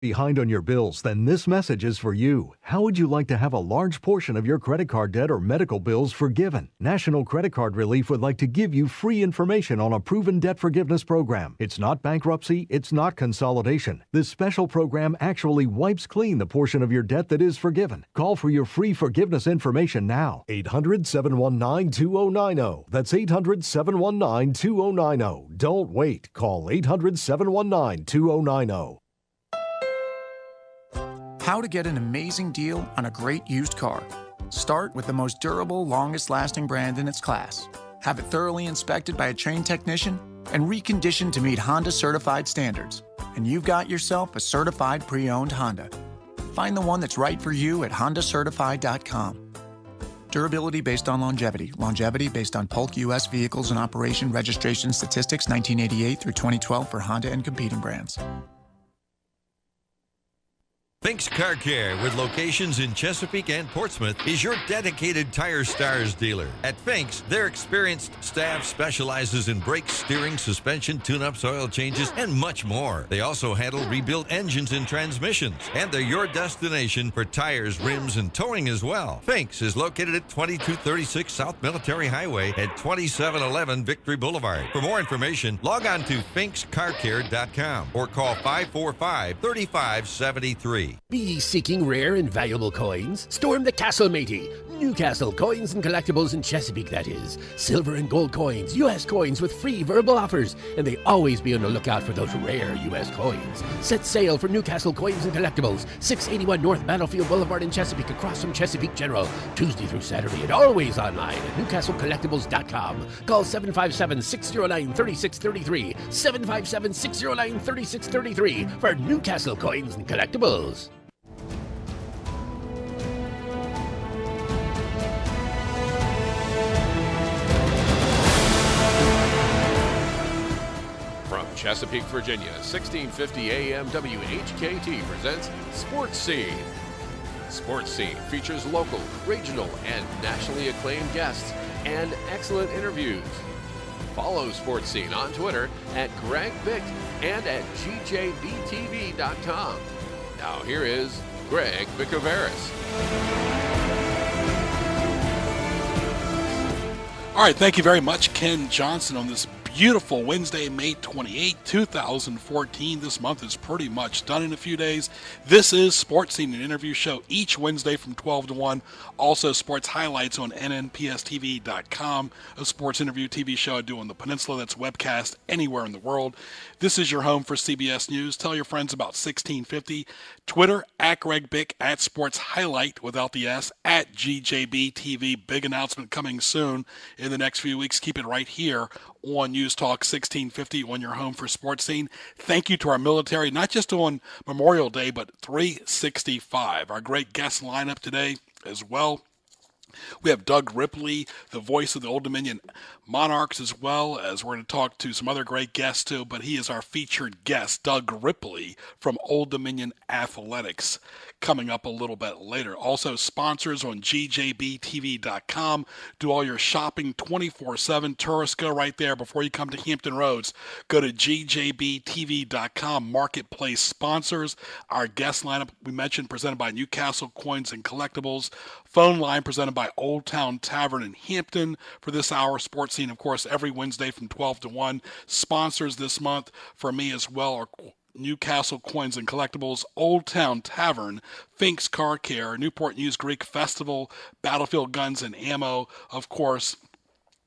Behind on your bills? Then this message is for you. How would you like to have a large portion of your credit card debt or medical bills forgiven? National Credit Card Relief would like to give you free information on a proven debt forgiveness program. It's not bankruptcy, it's not consolidation. This special program actually wipes clean the portion of your debt that is forgiven. Call for your free forgiveness information now. 800-719-2090. That's 800-719-2090. Don't wait. Call 800-719-2090. How to get an amazing deal on a great used car. Start with the most durable, longest-lasting brand in its class. Have it thoroughly inspected by a trained technician and reconditioned to meet Honda certified standards. And you've got yourself a certified pre-owned Honda. Find the one that's right for you at hondacertified.com. Durability based on longevity. Longevity based on Polk U.S. Vehicles in Operation Registration Statistics 1988 through 2012 for Honda and competing brands. Fink's Car Care, with locations in Chesapeake and Portsmouth, is your dedicated Tire Stars dealer. At Fink's, their experienced staff specializes in brakes, steering, suspension, tune-ups, oil changes, and much more. They also handle rebuilt engines and transmissions, and they're your destination for tires, rims, and towing as well. Fink's is located at 2236 South Military Highway at 2711 Victory Boulevard. For more information, log on to finkscarcare.com or call 545-3573. Be ye seeking rare and valuable coins? Storm the castle, matey. Newcastle Coins and Collectibles in Chesapeake, that is. Silver and gold coins, U.S. coins with free verbal offers, and they always be on the lookout for those rare U.S. coins. Set sail for Newcastle Coins and Collectibles, 681 North Battlefield Boulevard in Chesapeake, across from Chesapeake General, Tuesday through Saturday, and always online at newcastlecollectibles.com. Call 757-609-3633, 757-609-3633 for Newcastle Coins and Collectibles. Chesapeake, Virginia, 1650 AM WHKT presents Sports Scene. Sports Scene features local, regional, and nationally acclaimed guests and excellent interviews. Follow Sports Scene on Twitter at Greg Bick and at GJBTV.com. Now here is Greg Bickaveris. All right, thank you very much, Ken Johnson, on this beautiful Wednesday, May 28, 2014. This month is pretty much done in a few days. This is Sports Scene, an interview show each Wednesday from 12 to 1. Also, sports highlights on nnpstv.com, a sports interview TV show I do on the peninsula that's webcast anywhere in the world. This is your home for CBS News. Tell your friends about 1650. Twitter, at Greg Bick, at Sports Highlight without the S, at GJBTV. Big announcement coming soon in the next few weeks. Keep it right here on News Talk 1650 on your home for Sports Scene. Thank you to our military, not just on Memorial Day, but 365. Our great guest lineup today as well. We have Doug Ripley, the voice of the Old Dominion Monarchs, as well as we're going to talk to some other great guests too, but he is our featured guest, Doug Ripley from Old Dominion Athletics, coming up a little bit later. Also, sponsors on gjbtv.com. Do all your shopping 24/7. Tourists go right there before you come to Hampton Roads. Go to gjbtv.com. Marketplace sponsors. Our guest lineup, we mentioned, presented by Newcastle Coins and Collectibles. Phone line presented by Old Town Tavern in Hampton for this hour. Sports Scene, of course, every Wednesday from 12 to 1. Sponsors this month for me as well are Newcastle Coins and Collectibles, Old Town Tavern, Fink's Car Care, Newport News Greek Festival, Battlefield Guns and Ammo, of course,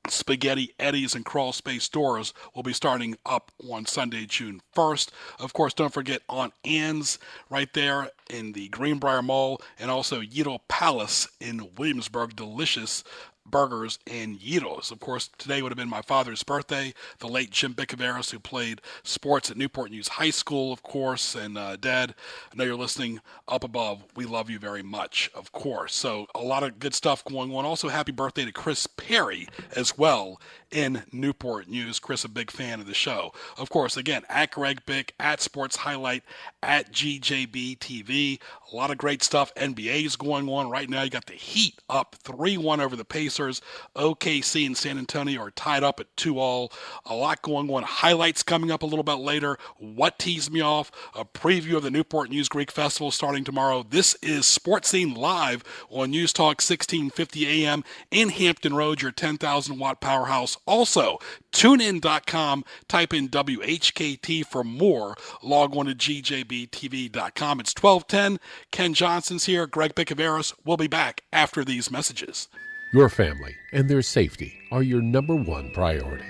Spaghetti Eddies and Crawl Space Doors will be starting up on Sunday, June 1st. Of course, don't forget Aunt Anne's right there in the Greenbrier Mall, and also Yedo Palace in Williamsburg. Delicious burgers and gyros. Of course, today would have been my father's birthday, the late Jim Bickaveris, who played sports at Newport News High School, of course. And Dad, I know you're listening up above. We love you very much, of course. So a lot of good stuff going on. Also, happy birthday to Chris Perry as well in Newport News. Chris, a big fan of the show. Of course, again, at Greg Bick, at Sports Highlight, at GJBTV. A lot of great stuff. NBA's going on right now. You got the Heat up 3-1 over the Pacers. Pacers. OKC and San Antonio are tied up at 2-all. A lot going on. Highlights coming up a little bit later. What teased me off? A preview of the Newport News Greek Festival starting tomorrow. This is Sports Scene live on News Talk 1650 AM in Hampton Roads, your 10,000-watt powerhouse. Also, tunein.com. Type in WHKT for more. Log on to gjbtv.com. It's 12:10. Ken Johnson's here. Greg Bicaveras will be back after these messages. Your family and their safety are your number one priority.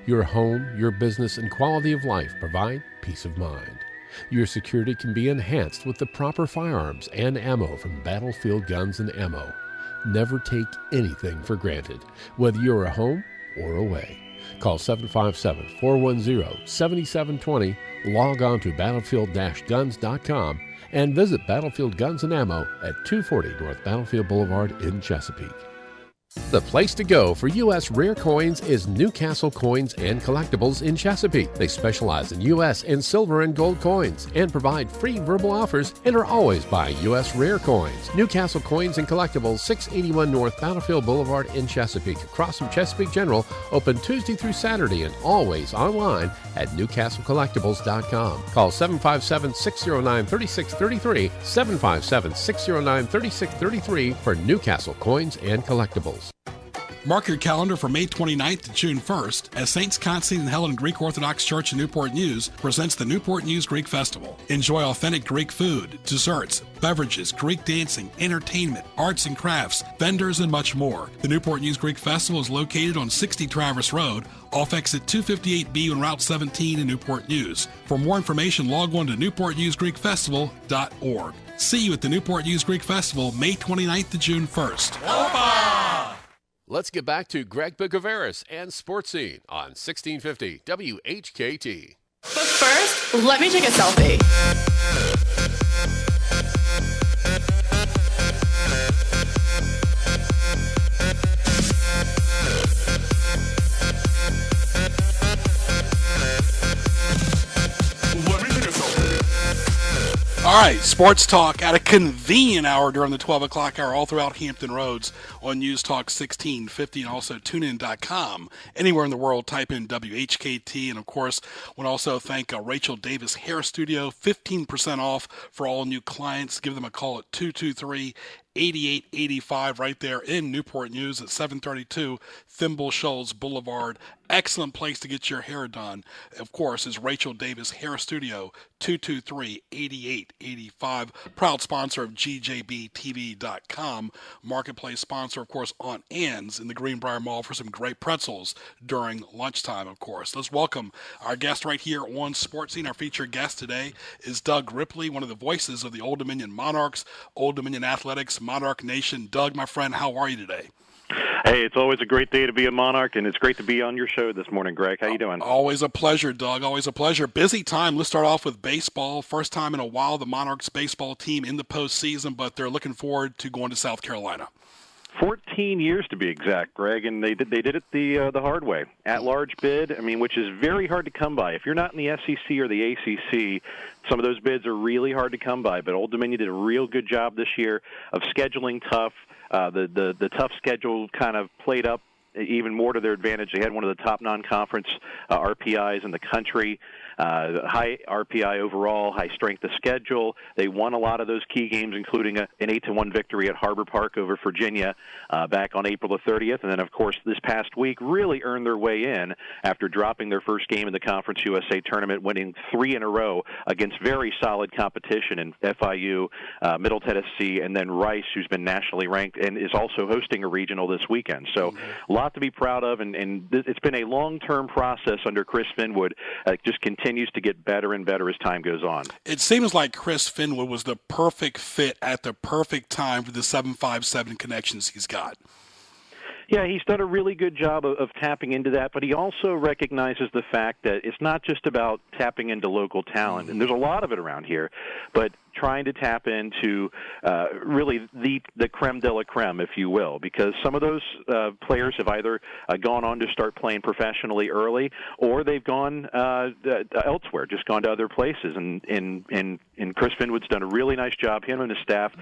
Your home, your business, and quality of life provide peace of mind. Your security can be enhanced with the proper firearms and ammo from Battlefield Guns and Ammo. Never take anything for granted, whether you're at home or away. Call 757-410-7720, log on to battlefield-guns.com, and visit Battlefield Guns and Ammo at 240 North Battlefield Boulevard in Chesapeake. The place to go for U.S. rare coins is Newcastle Coins and Collectibles in Chesapeake. They specialize in U.S. and silver and gold coins and provide free verbal offers and are always buying U.S. rare coins. Newcastle Coins and Collectibles, 681 North Battlefield Boulevard in Chesapeake, across from Chesapeake General, open Tuesday through Saturday and always online at newcastlecollectibles.com. Call 757-609-3633, 757-609-3633 for Newcastle Coins and Collectibles. Mark your calendar for May 29th to June 1st as Saints Constantine and Helen Greek Orthodox Church in Newport News presents the Newport News Greek Festival. Enjoy authentic Greek food, desserts, beverages, Greek dancing, entertainment, arts and crafts, vendors, and much more. The Newport News Greek Festival is located on 60 Traverse Road, off exit 258B on Route 17 in Newport News. For more information, log on to newportnewsgreekfestival.org. See you at the Newport News Greek Festival, May 29th to June 1st. Let's get back to Greg Bicaveras and Sports Scene on 1650 WHKT. But first, let me take a selfie. All right, sports talk at a convenient hour during the 12 o'clock hour all throughout Hampton Roads on News Talk 1650 and also tunein.com. Anywhere in the world, type in WHKT. And, of course, I want to also thank Rachel Davis Hair Studio, 15% off for all new clients. Give them a call at 223-8885 right there in Newport News at 732 Thimble Shoals Boulevard. Excellent place to get your hair done. Of course, is Rachel Davis Hair Studio, 223-8885. Proud sponsor of GJBTV.com. Marketplace sponsor, of course, on Ann's in the Greenbrier Mall for some great pretzels during lunchtime, of course. Let's welcome our guest right here on Sports Scene. Our featured guest today is Doug Ripley, one of the voices of the Old Dominion Monarchs, Old Dominion Athletics, Monarch Nation. Doug, my friend, how are you today? Hey, it's always a great day to be a Monarch, and it's great to be on your show this morning, Greg. How you doing? Always a pleasure, Doug. Always a pleasure. Busy time. Let's start off with baseball. First time in a while, the Monarchs baseball team in the postseason, but they're looking forward to going to South Carolina. 14 years to be exact, Greg, and they did it the hard way. At-large bid, which is very hard to come by. If you're not in the SEC or the ACC, some of those bids are really hard to come by, but Old Dominion did a real good job this year of scheduling tough. The tough schedule kind of played up even more to their advantage. They had one of the top non-conference RPIs in the country. High RPI overall, high strength of schedule. They won a lot of those key games, including an 8-1 victory at Harbor Park over Virginia back on April the 30th. And then, of course, this past week really earned their way in after dropping their first game in the Conference USA tournament, winning 3 in a row against very solid competition in FIU, Middle Tennessee, and then Rice, who's been nationally ranked and is also hosting a regional this weekend. So a lot to be proud of, and it's been a long-term process under Chris Finwood. Just continues to get better and better as time goes on. It seems like Chris Finwood was the perfect fit at the perfect time for the 757 connections he's got. Yeah, he's done a really good job of tapping into that, but he also recognizes the fact that it's not just about tapping into local talent, and there's a lot of it around here, but trying to tap into really the creme de la creme, if you will, because some of those players have either gone on to start playing professionally early, or they've gone elsewhere, just gone to other places. And Chris Finwood's done a really nice job. Him and his staff,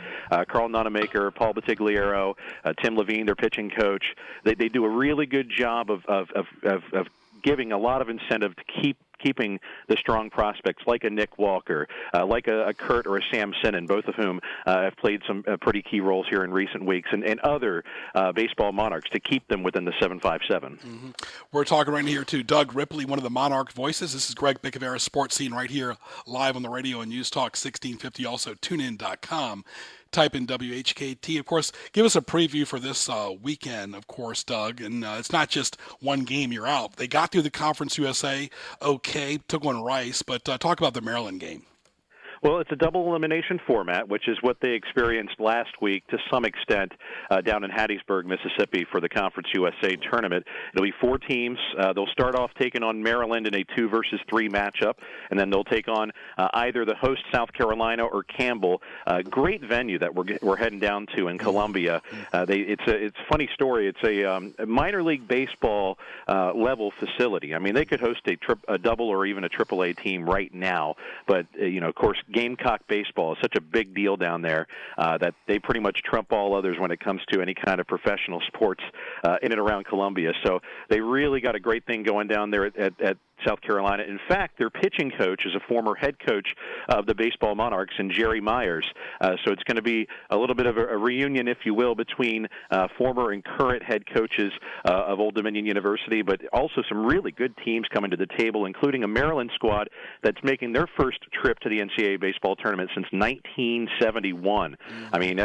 Carl Nonamaker, Paul Batigliero, Tim Levine, their pitching coach, they do a really good job of giving a lot of incentive to keeping the strong prospects like a Nick Walker, like a Kurt or a Sam Sinnen, both of whom have played some pretty key roles here in recent weeks, and other baseball Monarchs to keep them within the 757. Mm-hmm. We're talking right here to Doug Ripley, one of the Monarch voices. This is Greg Bicavera, Sports Scene, right here live on the radio and News Talk 1650, also tunein.com. Type in WHKT. Of course, give us a preview for this weekend, of course, Doug. And it's not just one game, you're out. They got through the Conference USA okay, took one Rice, but talk about the Maryland game. Well, it's a double elimination format, which is what they experienced last week to some extent down in Hattiesburg, Mississippi for the Conference USA tournament. It'll be 4 teams. They'll start off taking on Maryland in a 2 versus 3 matchup, and then they'll take on either the host South Carolina or Campbell. Great venue that we're heading down to in Columbia. It's a funny story. It's a minor league baseball level facility. I mean, they could host a double or even a AAA team right now, but of course, Gamecock baseball is such a big deal down there that they pretty much trump all others when it comes to any kind of professional sports in and around Columbia. So they really got a great thing going down there at South Carolina. In fact, their pitching coach is a former head coach of the baseball Monarchs, and Jerry Myers. So it's going to be a little bit of a reunion, if you will, between former and current head coaches of Old Dominion University, but also some really good teams coming to the table, including a Maryland squad that's making their first trip to the NCAA baseball tournament since 1971. I mean,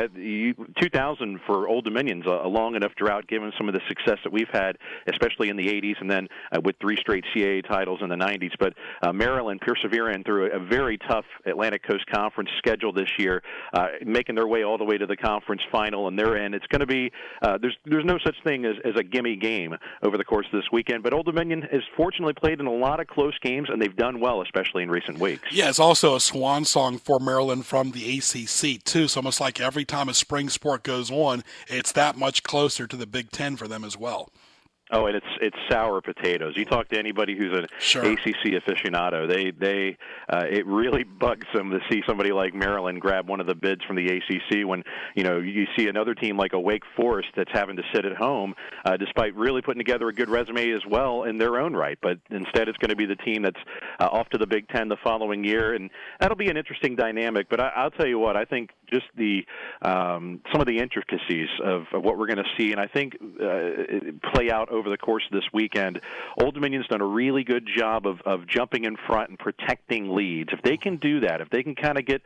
2000 for Old Dominion's a long enough drought, given some of the success that we've had, especially in the 80s, and then with 3 straight CAA titles in the 90s. But Maryland persevering through a very tough Atlantic Coast Conference schedule this year, making their way all the way to the conference final, and they're in. It's going to be there's no such thing as a gimme game over the course of this weekend. But Old Dominion has fortunately played in a lot of close games, and they've done well, especially in recent weeks. Yeah, it's also a swan song for Maryland from the ACC too. So almost like every time a spring sport goes on, it's that much closer to the Big Ten for them as well. Oh, and it's sour potatoes. You talk to anybody who's an ACC aficionado, it really bugs them to see somebody like Maryland grab one of the bids from the ACC when you see another team like a Wake Forest that's having to sit at home, despite really putting together a good resume as well in their own right. But instead, it's going to be the team that's off to the Big Ten the following year, and that'll be an interesting dynamic. But I'll tell you what, I think just some of the intricacies of what we're going to see, and I think play out over the course of this weekend. Old Dominion's done a really good job of jumping in front and protecting leads. If they can do that, if they can kind of get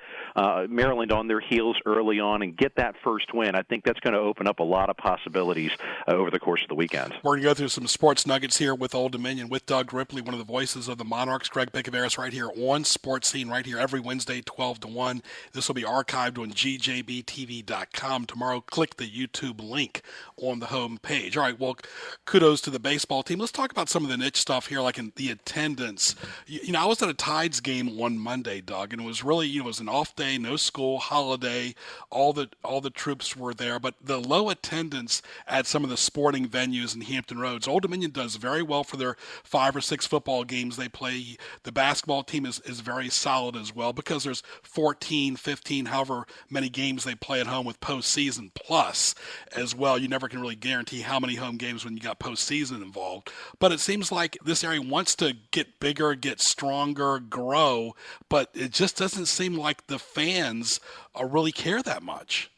Maryland on their heels early on and get that first win, I think that's going to open up a lot of possibilities over the course of the weekend. We're going to go through some sports nuggets here with Old Dominion, with Doug Ripley, one of the voices of the Monarchs. Greg Bicavera right here on Sports Scene, right here every Wednesday, 12 to 1. This will be archived on gjbtv.com tomorrow. Click the YouTube link on the home page. All right, well, kudos to the baseball team. Let's talk about some of the niche stuff here, like in the attendance. I was at a Tides game one Monday, Doug, and it was really, it was an off day, no school, holiday. All the troops were there, but the low attendance at some of the sporting venues in Hampton Roads. Old Dominion does very well for their 5 or 6 football games they play. The basketball team is very solid as well, because there's 14, 15, however many games they play at home with postseason plus as well. You never can really guarantee how many home games when you got postseason involved. But it seems like this area wants to get bigger, get stronger, grow, but it just doesn't seem like the fans really care that much.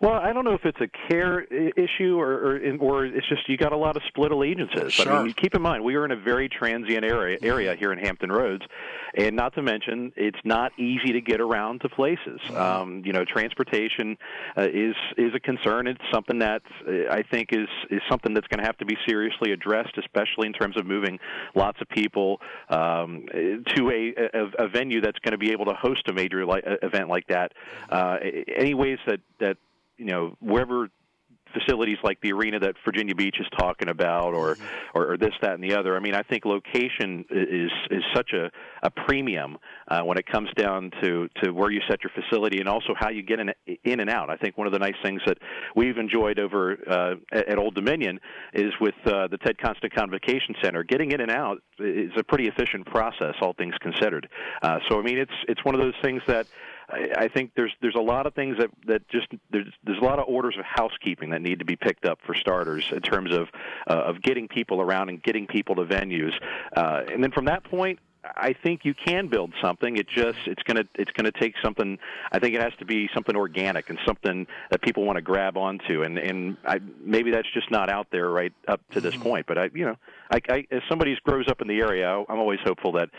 Well, I don't know if it's a care issue or it's just you got a lot of split allegiances. Sure. But I mean, keep in mind, we are in a very transient area here in Hampton Roads, and not to mention, it's not easy to get around to places. Transportation is a concern. It's something that I think is something that's going to have to be seriously addressed, especially in terms of moving lots of people to a venue that's going to be able to host a major event like that. Any ways that wherever facilities like the arena that Virginia Beach is talking about, or this, that, and the other. I mean, I think location is such a premium when it comes down to where you set your facility and also how you get in and out. I think one of the nice things that we've enjoyed over at Old Dominion is with the Ted Constant Convocation Center. Getting in and out is a pretty efficient process, all things considered. So I mean, it's one of those things that I think there's a lot of things that just there's a lot of orders of housekeeping that need to be picked up for starters in terms of getting people around and getting people to venues, and then from that point, I think you can build something. It's gonna take something. I think it has to be something organic and something that people want to grab onto. And maybe that's just not out there right up to this point. But as somebody who grows up in the area, I'm always hopeful that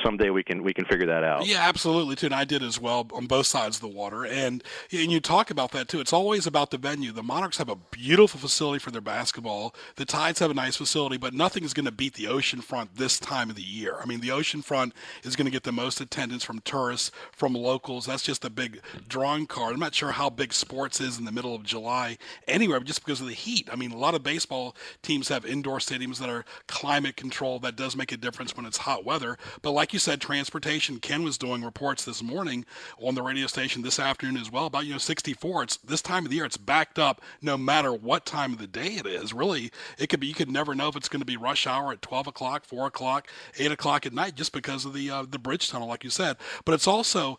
someday we can figure that out. Yeah, absolutely too. And I did as well on both sides of the water. And you talk about that too. It's always about the venue. The Monarchs have a beautiful facility for their basketball. The Tides have a nice facility, but nothing is going to beat the oceanfront this time of the year. I mean, the oceanfront is going to get the most attendance from tourists, from locals. That's just a big drawing card. I'm not sure how big sports is in the middle of July anywhere, just because of the heat. I mean, a lot of baseball teams have indoor stadiums that are climate controlled. That does make a difference when it's hot weather. But like you said, transportation. Ken was doing reports this morning on the radio station this afternoon as well about 64. It's this time of the year. It's backed up no matter what time of the day it is. Really, it could be. You could never know if it's going to be rush hour at 12 o'clock, 4 o'clock, 8 o'clock at night, just because of the bridge tunnel, like you said. But it's also,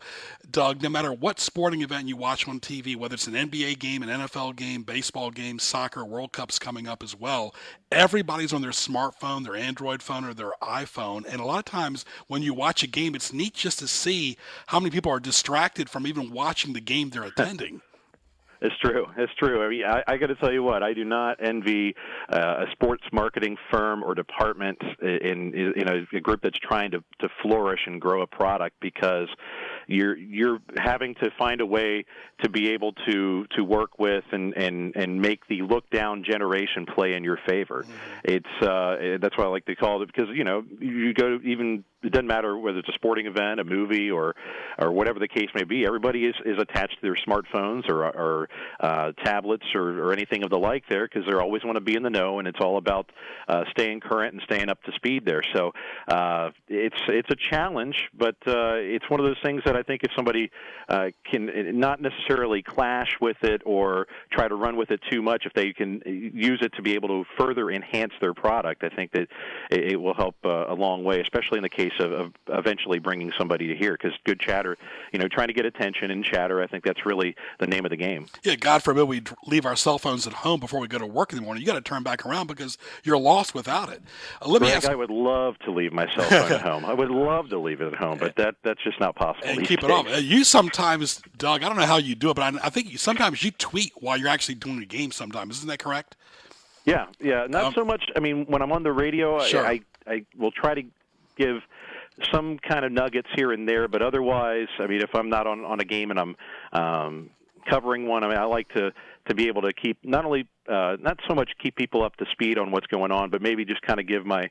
Doug, no matter what sporting event you watch on TV, whether it's an NBA game, an NFL game, baseball game, soccer, World Cup's coming up as well, everybody's on their smartphone, their Android phone, or their iPhone. And a lot of times when you watch a game, it's neat just to see how many people are distracted from even watching the game they're attending. It's true. It's true. I mean, I got to tell you what, I do not envy a sports marketing firm or department in a group that's trying to flourish and grow a product, because you're having to find a way to be able to work with and make the look down generation play in your favor. It's that's why I like to call it, because you go to even. It doesn't matter whether it's a sporting event, a movie, or whatever the case may be. Everybody is attached to their smartphones or tablets or anything of the like there, because they always want to be in the know, and it's all about staying current and staying up to speed there. So it's a challenge, but it's one of those things that I think if somebody can not necessarily clash with it or try to run with it too much, if they can use it to be able to further enhance their product, I think that it will help a long way, especially in the case of eventually bringing somebody to here, because good chatter, trying to get attention and chatter, I think that's really the name of the game. Yeah, God forbid we leave our cell phones at home before we go to work in the morning. You got to turn back around because you're lost without it. Let me ask. I would love to leave my cell phone at home. I would love to leave it at home, but that's just not possible. And keep it off. You sometimes, Doug, I don't know how you do it, but I think sometimes you tweet while you're actually doing a game sometimes. Isn't that correct? Yeah. Not so much. I mean, when I'm on the radio, sure. I will try to give some kind of nuggets here and there, but otherwise, I mean, if I'm not on a game and I'm covering one, I mean, I like to be able to keep not so much keep people up to speed on what's going on, but maybe just kind of give my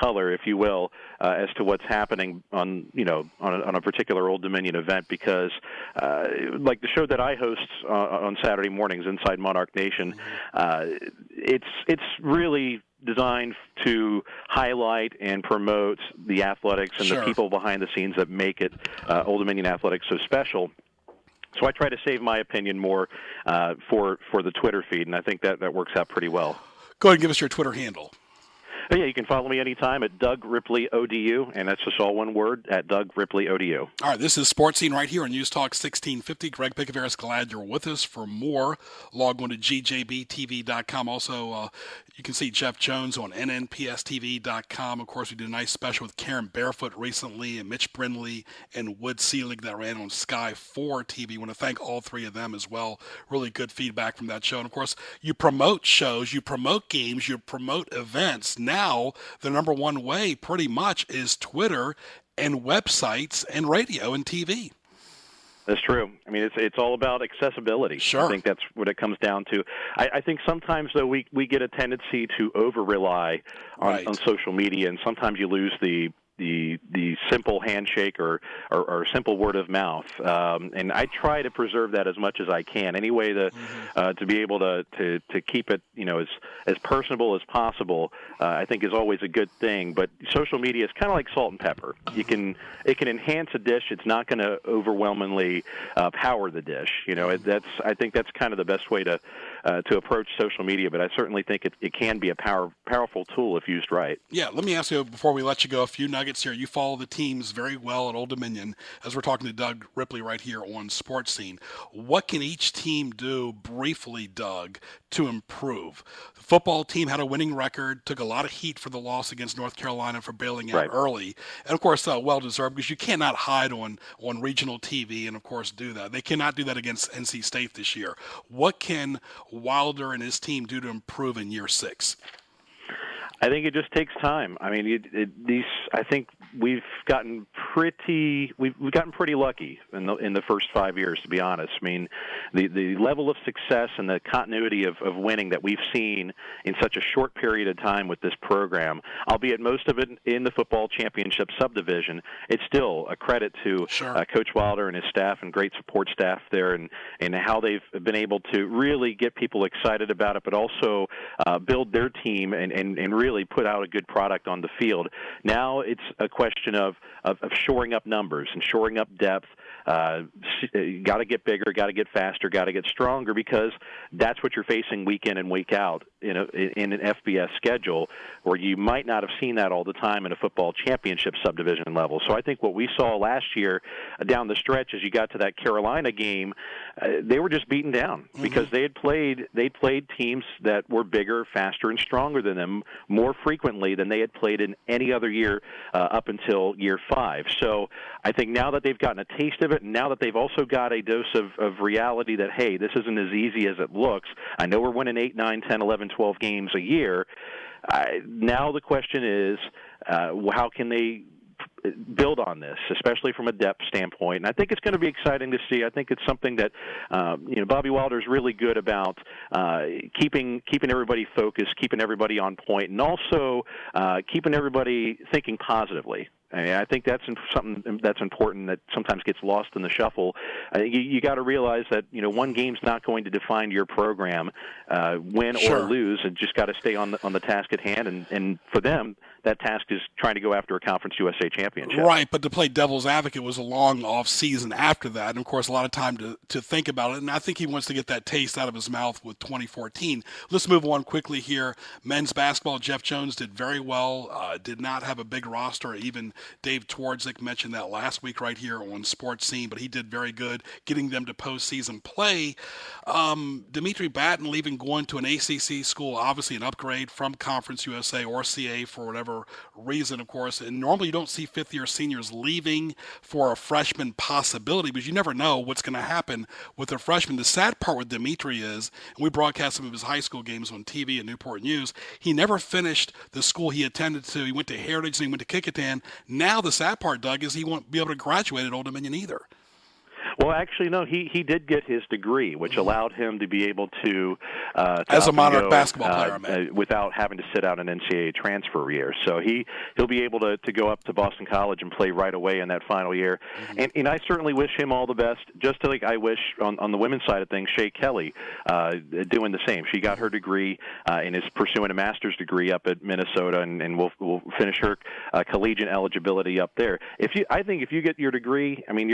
color, if you will, as to what's happening on a particular Old Dominion event, because like the show that I host on Saturday mornings, Inside Monarch Nation, it's really designed to highlight and promote the athletics and sure. the people behind the scenes that make it Old Dominion athletics so special. So I try to save my opinion more for the Twitter feed, and I think that works out pretty well. Go ahead and give us your Twitter handle. But yeah, you can follow me anytime at Doug Ripley ODU, and that's just all one word, at Doug Ripley ODU. All right, this is Sports Scene right here on News Talk 1650. Greg Picaveras, glad you're with us. For more, log on to gjbtv.com. Also, you can see Jeff Jones on nnpstv.com. Of course, we did a nice special with Karen Barefoot recently, and Mitch Brindley and Wood Seelig that ran on Sky 4 TV. I want to thank all three of them as well. Really good feedback from that show. And, of course, you promote shows, you promote games, you promote events. Now, the number one way pretty much is Twitter and websites and radio and TV. That's true. I mean, it's all about accessibility. Sure. I think that's what it comes down to. I think sometimes, though, we get a tendency to over-rely on social media, and sometimes you lose the the simple handshake or simple word of mouth, and I try to preserve that as much as I can. Any way to be able to keep it, as personable as possible, I think is always a good thing. But social media is kind of like salt and pepper. It can enhance a dish. It's not going to overwhelmingly power the dish. I think that's kind of the best way to approach social media. But I certainly think it can be a powerful tool if used right. Yeah, let me ask you before we let you go a few nuggets here. You follow the teams very well at Old Dominion, as we're talking to Doug Ripley right here on Sports Scene. What can each team do briefly, Doug, to improve? The football team had a winning record, took a lot of heat for the loss against North Carolina for bailing out early, and of course well-deserved, because you cannot hide on regional TV and of course do that. They cannot do that against NC State this year. What can Wilder and his team do to improve in year 6? I think it just takes time. I mean, I think we've gotten pretty lucky in the first 5 years, to be honest. I mean, the level of success and the continuity of winning that we've seen in such a short period of time with this program, albeit most of it in the football championship subdivision, it's still a credit to Coach Wilder and his staff and great support staff there, and how they've been able to really get people excited about it, but also build their team and really put out a good product on the field. Now it's a question of shoring up numbers and shoring up depth. Got to get bigger, got to get faster, got to get stronger, because that's what you're facing week in and week out in an FBS schedule, where you might not have seen that all the time in a football championship subdivision level. So I think what we saw last year down the stretch, as you got to that Carolina game, they were just beaten down because they played teams that were bigger, faster, and stronger than them more frequently than they had played in any other year up until year 5. So I think now that they've gotten a taste of it, and now that they've also got a dose of reality that, hey, this isn't as easy as it looks. I know we're winning 8, 9, 10, 11, 12 games a year. Now the question is, how can they build on this, especially from a depth standpoint? And I think it's going to be exciting to see. I think it's something that Bobby Wilder is really good about, keeping everybody focused, keeping everybody on point, and also keeping everybody thinking positively. I think that's something that's important that sometimes gets lost in the shuffle. You got to realize that one game's not going to define your program, win or lose, and just got to stay on the task at hand. And for them, that task is trying to go after a Conference USA championship. Right, but to play devil's advocate was a long off season after that, and of course a lot of time to think about it. And I think he wants to get that taste out of his mouth with 2014. Let's move on quickly here. Men's basketball, Jeff Jones did very well. Did not have a big roster. Even Dave Twardzik mentioned that last week right here on Sports Scene, but he did very good getting them to postseason play. Dimitri Batten leaving, going to an ACC school, obviously an upgrade from Conference USA or CA for whatever reason, of course. And normally you don't see fifth-year seniors leaving for a freshman possibility, because you never know what's going to happen with a freshman. The sad part with Dimitri is, and we broadcast some of his high school games on TV at Newport News, he never finished the school he attended to. He went to Heritage, and he went to Kecoughtan. Now the sad part, Doug, is he won't be able to graduate at Old Dominion either. Well, actually, no. He did get his degree, which allowed him to be able to as a Monarch basketball player, without having to sit out an NCAA transfer year. So he'll be able to go up to Boston College and play right away in that final year. And I certainly wish him all the best. Just like I wish on the women's side of things, Shea Kelly doing the same. She got her degree and is pursuing a master's degree up at Minnesota, and will finish her collegiate eligibility up there. I think if you get your degree, I mean,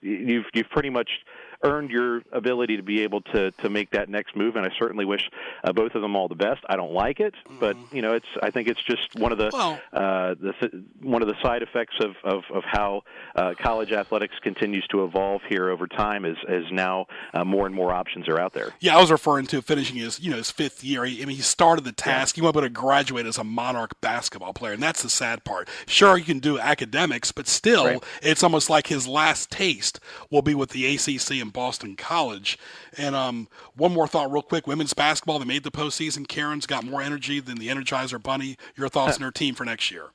you've pretty much earned your ability to be able to make that next move, and I certainly wish both of them all the best. I don't like it, but I think it's just one of the one of the side effects of how college athletics continues to evolve here over time, as now more and more options are out there. Yeah, I was referring to finishing his fifth year. He started the task. He won't be able to graduate as a Monarch basketball player, and that's the sad part. Sure, you can do academics, but still, it's almost like his last taste will be with the ACC and Boston College. And one more thought real quick. Women's basketball, they made the postseason. Karen's got more energy than the Energizer Bunny. Your thoughts on her team for next year?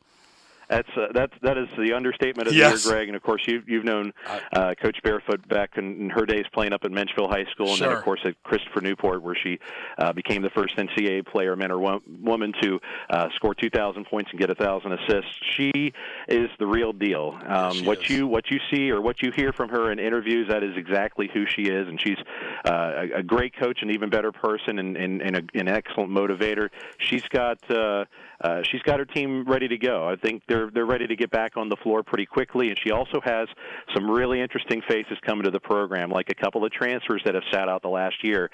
That is the understatement of the Yes. year, Greg. And of course, you've known Coach Barefoot back in her days playing up at Menchville High School, and Sure. then of course at Christopher Newport, where she became the first NCAA player, man or woman, to score 2,000 points and get 1,000 assists. She is the real deal. What you see or what you hear from her in interviews, that is exactly who she is, and she's a great coach, an even better person, and an excellent motivator. She's got her team ready to go. I think they're ready to get back on the floor pretty quickly, and she also has some really interesting faces coming to the program, like a couple of transfers that have sat out the last year,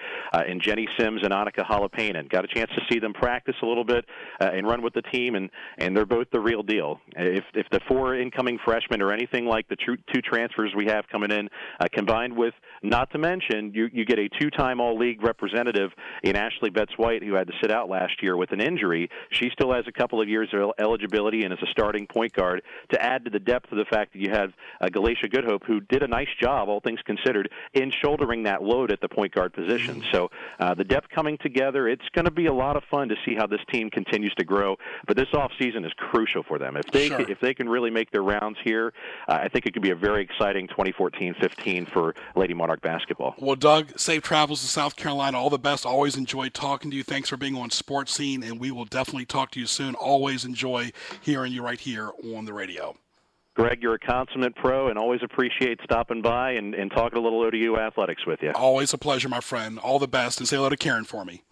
in Jenny Sims and Annika Halapainen. Got a chance to see them practice a little bit and run with the team, and they're both the real deal. If the 4 incoming freshmen are anything like the 2 transfers we have coming in, combined with, not to mention, you get a 2-time All-League representative in Ashley Betts-White, who had to sit out last year with an injury. She still has a couple of years of eligibility and is a starting point guard, to add to the depth of the fact that you have Galatia Goodhope, who did a nice job, all things considered, in shouldering that load at the point guard position. So the depth coming together, it's going to be a lot of fun to see how this team continues to grow. But this offseason is crucial for them. If they can really make their rounds here, I think it could be a very exciting 2014-15 for Lady Monarch basketball. Well, Doug, safe travels to South Carolina. All the best. Always enjoyed talking to you. Thanks for being on Sports Scene, and we will definitely talk to you soon. Always enjoy hearing you right here on the radio. Greg, you're a consummate pro, and always appreciate stopping by and talking a little ODU athletics with you. Always a pleasure, my friend. All the best, and say hello to Karen for me.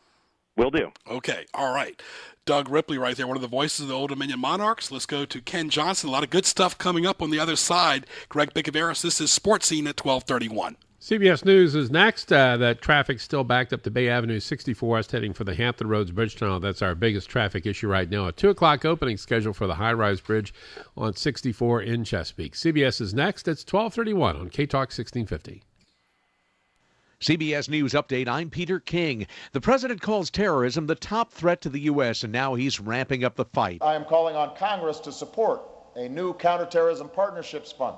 Will do. Okay, all right. Doug Ripley right there, one of the voices of the Old Dominion Monarchs. Let's go to Ken Johnson. A lot of good stuff coming up on the other side. Greg Bicoveris, this is Sports Scene at 12:31. CBS News is next. That traffic's still backed up to Bay Avenue 64 west heading for the Hampton Roads Bridge Tunnel. That's our biggest traffic issue right now. A 2 o'clock opening schedule for the high-rise bridge on 64 in Chesapeake. CBS is next. It's 12:31 on K-Talk 1650. CBS News Update, I'm Peter King. The president calls terrorism the top threat to the U.S., and now he's ramping up the fight. I am calling on Congress to support a new counterterrorism partnerships fund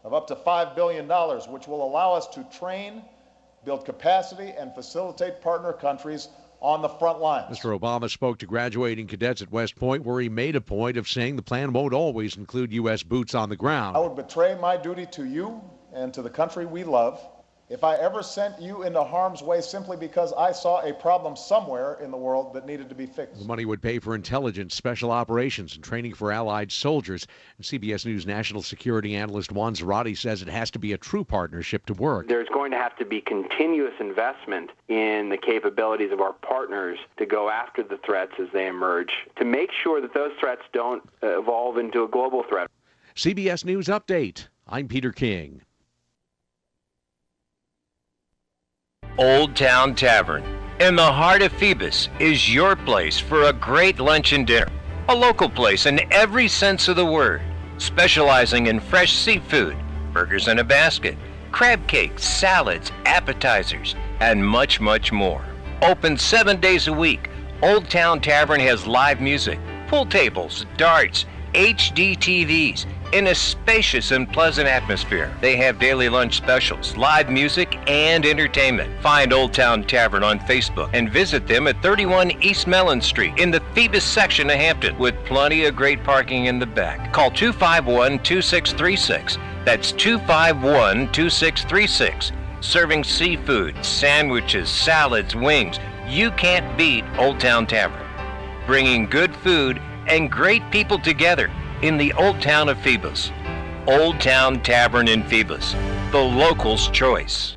of up to $5 billion, which will allow us to train, build capacity, and facilitate partner countries on the front lines. Mr. Obama spoke to graduating cadets at West Point, where he made a point of saying the plan won't always include U.S. boots on the ground. I would betray my duty to you and to the country we love if I ever sent you into harm's way simply because I saw a problem somewhere in the world that needed to be fixed. The money would pay for intelligence, special operations, and training for allied soldiers. And CBS News national security analyst Juan Zarate says it has to be a true partnership to work. There's going to have to be continuous investment in the capabilities of our partners to go after the threats as they emerge, to make sure that those threats don't evolve into a global threat. CBS News Update. I'm Peter King. Old Town Tavern in the heart of Phoebus is your place for a great lunch and dinner. A local place in every sense of the word, specializing in fresh seafood, burgers in a basket, crab cakes, salads, appetizers, and much, much more. Open 7 days a week, Old Town Tavern has live music, pool tables, darts, HD TVs, in a spacious and pleasant atmosphere. They have daily lunch specials, live music, and entertainment. Find Old Town Tavern on Facebook and visit them at 31 East Mellon Street in the Phoebus section of Hampton, with plenty of great parking in the back. Call 251-2636. That's 251-2636. Serving seafood, sandwiches, salads, wings. You can't beat Old Town Tavern. Bringing good food and great people together in the Old Town of Phoebus. Old Town Tavern in Phoebus, the locals' choice.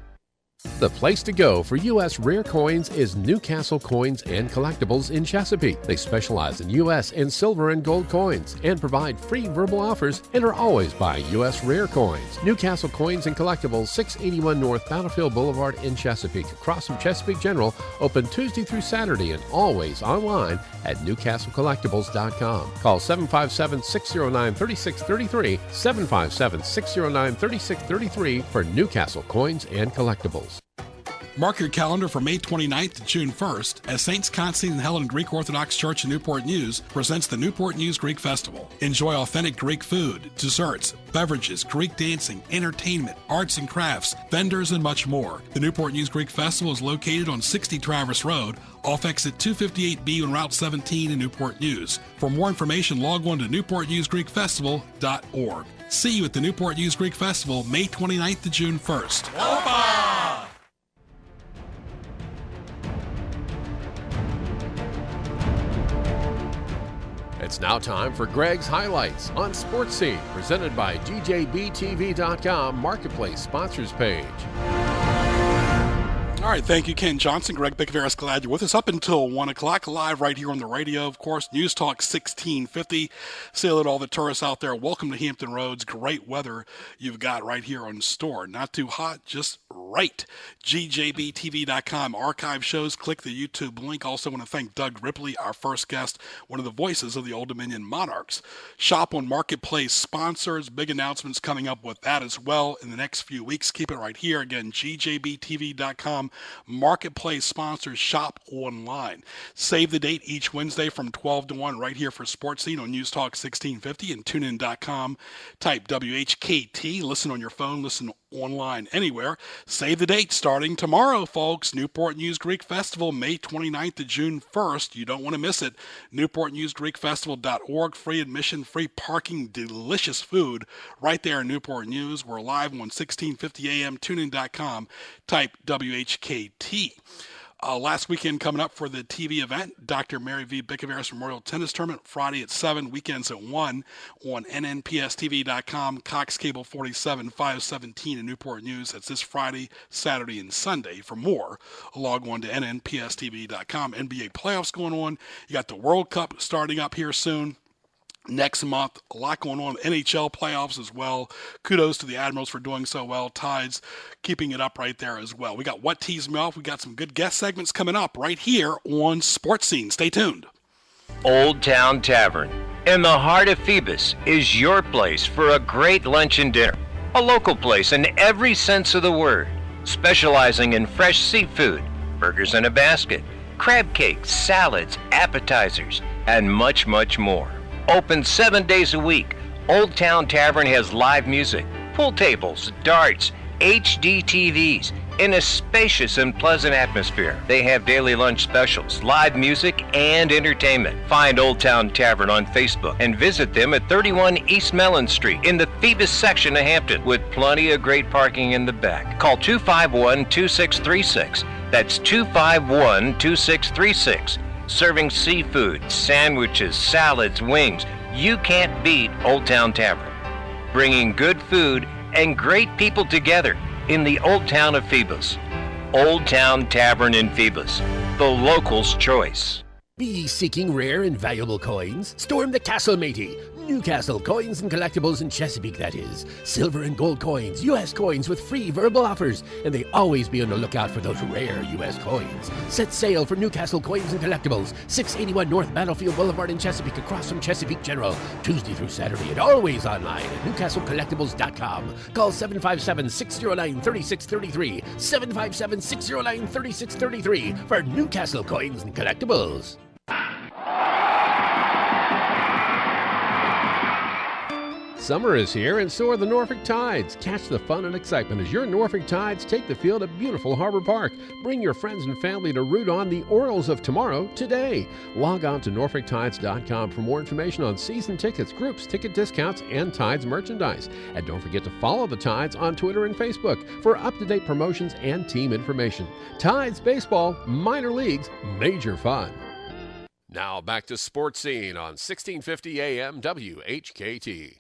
The place to go for U.S. rare coins is Newcastle Coins and Collectibles in Chesapeake. They specialize in U.S. and silver and gold coins and provide free verbal offers and are always buying U.S. rare coins. Newcastle Coins and Collectibles, 681 North Battlefield Boulevard in Chesapeake, across from Chesapeake General, open Tuesday through Saturday and always online at newcastlecollectibles.com. Call 757-609-3633, 757-609-3633 for Newcastle Coins and Collectibles. Mark your calendar for May 29th to June 1st as Saints Constantine and Helen Greek Orthodox Church in Newport News presents the Newport News Greek Festival. Enjoy authentic Greek food, desserts, beverages, Greek dancing, entertainment, arts and crafts, vendors, and much more. The Newport News Greek Festival is located on 60 Traverse Road, off exit 258B on Route 17 in Newport News. For more information, log on to newportnewsgreekfestival.org. See you at the Newport News Greek Festival, May 29th to June 1st. Opa! It's now time for Greg's Highlights on Sports Scene, presented by DJBTV.com Marketplace Sponsors Page. All right, thank you, Ken Johnson. Greg Bicaveras, glad you're with us up until 1 o'clock, live right here on the radio, of course. News Talk 1650. Say hello to all the tourists out there. Welcome to Hampton Roads. Great weather you've got right here on store. Not too hot, just right. GJBTV.com archive shows. Click the YouTube link. Also want to thank Doug Ripley, our first guest, one of the voices of the Old Dominion Monarchs. Shop on Marketplace Sponsors. Big announcements coming up with that as well in the next few weeks. Keep it right here. Again, GJBTV.com. Marketplace Sponsors. Shop online. Save the date each Wednesday from 12 to 1 right here for Sports Scene on News Talk 1650 and TuneIn.com. Type WHKT. Listen on your phone. Listen online anywhere. Save the date starting tomorrow, folks. Newport News Greek Festival, May 29th to June 1st. You don't want to miss it. NewportNewsGreekFestival.org. Free admission, free parking, delicious food right there in Newport News. We're live on 1650 AM, TuneIn.com. Type WHKT. Last weekend coming up for the TV event, Dr. Mary V. Bicaveras Memorial Tennis Tournament, Friday at 7, weekends at 1 on NNPSTV.com, Cox Cable 47, 517 in Newport News. That's this Friday, Saturday, and Sunday. For more, log on to NNPSTV.com. NBA playoffs going on. You got the World Cup starting up here soon. Next month, a lot going on. NHL playoffs as well. Kudos to the Admirals for doing so well. Tides keeping it up right there as well. We got What Tees Me Off. We got some good guest segments coming up right here on Sports Scene. Stay tuned. Old Town Tavern in the heart of Phoebus is your place for a great lunch and dinner. A local place in every sense of the word, specializing in fresh seafood, burgers in a basket, crab cakes, salads, appetizers, and much, much more. Open 7 days a week, Old Town Tavern has live music, pool tables, darts, HD TVs, in a spacious and pleasant atmosphere. They have daily lunch specials, live music, and entertainment. Find Old Town Tavern on Facebook and visit them at 31 East Mellon Street in the Phoebus section of Hampton, with plenty of great parking in the back. Call 251-2636. That's 251-2636. Serving seafood, sandwiches, salads, wings. You can't beat Old Town Tavern. Bringing good food and great people together in the Old Town of Phoebus. Old Town Tavern in Phoebus, the locals' choice. Be ye seeking rare and valuable coins? Storm the castle, matey. Newcastle Coins and Collectibles in Chesapeake, that is. Silver and gold coins, U.S. coins with free verbal offers, and they always be on the lookout for those rare U.S. coins. Set sail for Newcastle Coins and Collectibles, 681 North Battlefield Boulevard in Chesapeake, across from Chesapeake General, Tuesday through Saturday, and always online at NewcastleCollectibles.com. Call 757-609-3633, 757-609-3633 for Newcastle Coins and Collectibles. Summer is here, and so are the Norfolk Tides. Catch the fun and excitement as your Norfolk Tides take the field at beautiful Harbor Park. Bring your friends and family to root on the Orioles of tomorrow today. Log on to NorfolkTides.com for more information on season tickets, groups, ticket discounts, and Tides merchandise. And don't forget to follow the Tides on Twitter and Facebook for up-to-date promotions and team information. Tides Baseball, minor leagues, major fun. Now back to Sports Scene on 1650 AM WHKT.